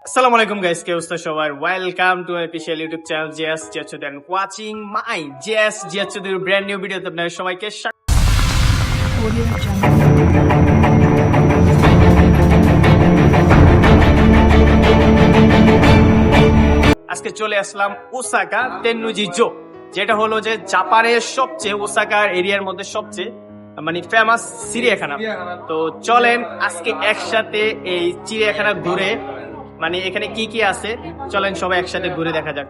Assalamu alaikum guys, ke usta shobar. Welcome to my official YouTube channel JS Jachud and watching my JS Jachud brand new video. আপনাদের সবাইকে আজকে চলে আসলাম Osaka তেন্নুজি-জো, যেটা হলো যে জাপানের সবচেয়ে ওসাকার এরিয়ার মধ্যে সবচেয়ে মানে ফেমাস চিড়িয়াখানা। তো চলেন আজকে একসাথে এই চিড়িয়াখানা ঘুরে মানে এখানে কি কি আছে চলেন সবাই একসাথে ঘুরে দেখা যাক।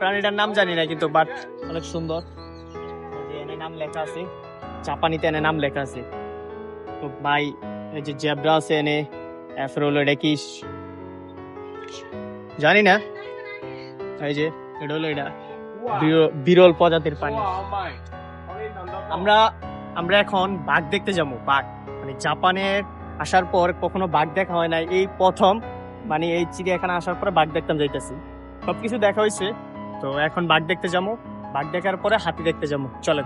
প্রাণীটার নাম জানি না কিন্তু বাট অনেক সুন্দর। এনে নাম লেখা আছে, জাপানিতে এনে নাম লেখা আছে। তো ভাই এই যে জেব্রা আছে এনে, এরপর হলো এটা কি জানি না। এই যে এটা হলো এটা বিরল প্রজাতির প্রাণী। আমরা এখন বাঘ দেখতে যাবো। বাঘ মানে জাপানের আসার পর কখনো বাঘ দেখা হয় না, এই প্রথম মানে এই চিড়িয়াখানা আসার পরে বাঘ দেখতাম যাইতেছি। সবকিছু দেখা হয়েছে, তো এখন বাঘ দেখতে যাবো। বাঘ দেখার পরে হাতি দেখতে যাবো। চলে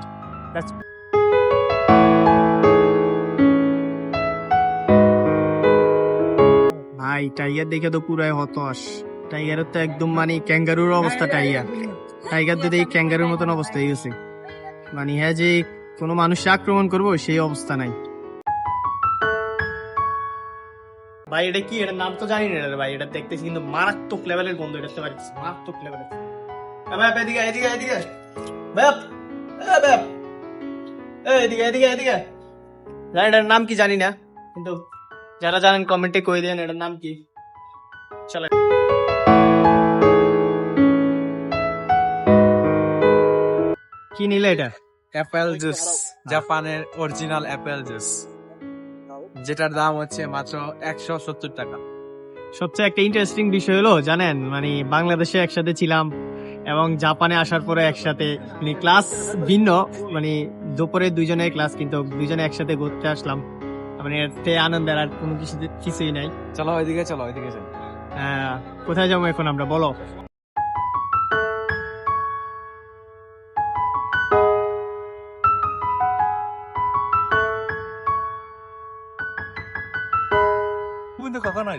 ভাই টাইগার দেখে তো পুরাই হতাশ। টাইগারের তো একদম মানে ক্যাঙ্গারুর অবস্থা। টাইগার যদি এই ক্যাঙ্গারুর মতন অবস্থা হয়ে গেছে, মানে হ্যাঁ যে কোনো মানুষকে আক্রমণ করবো সেই অবস্থা নাই। ভাই এটা কি, এটার নাম তো জানি না রে ভাই। এটা দেখতেছি কিন্তু মারাত্মক লেভেলের গন্ধ, এটা পারছি মারাত্মক লেভেলের। এদিকে এদিকে এদিকে ব্যাপ ব্যাপ এদিকে এদিকে এদিকে। জানি এটার নাম কি জানি না, কিন্তু যারা জানেন কমেন্টে কই দেন এটার নাম কি। চলে কি নিলে এটা? অ্যাপেল জুস, জাপানের অরিজিনাল অ্যাপেল জুস, যেটার দাম হচ্ছে মাত্র 170 টাকা। সবচেয়ে একটা ইন্টারেস্টিং বিষয় হলো জানেন, মানে বাংলাদেশে একসাথে ছিলাম এবং জাপানে আসার পরে একসাথে মানে ক্লাস ভিন্ন, মানে দুপুরে দুইজনের ক্লাস কিন্তু দুইজনে একসাথে ঘুরতে আসলাম। মানে এতে আনন্দের আর কোনো কিছুই নাই। চলো ওইদিকে চলো। কোথায় যাবো এখন আমরা, বলো? কিন্তু কখনো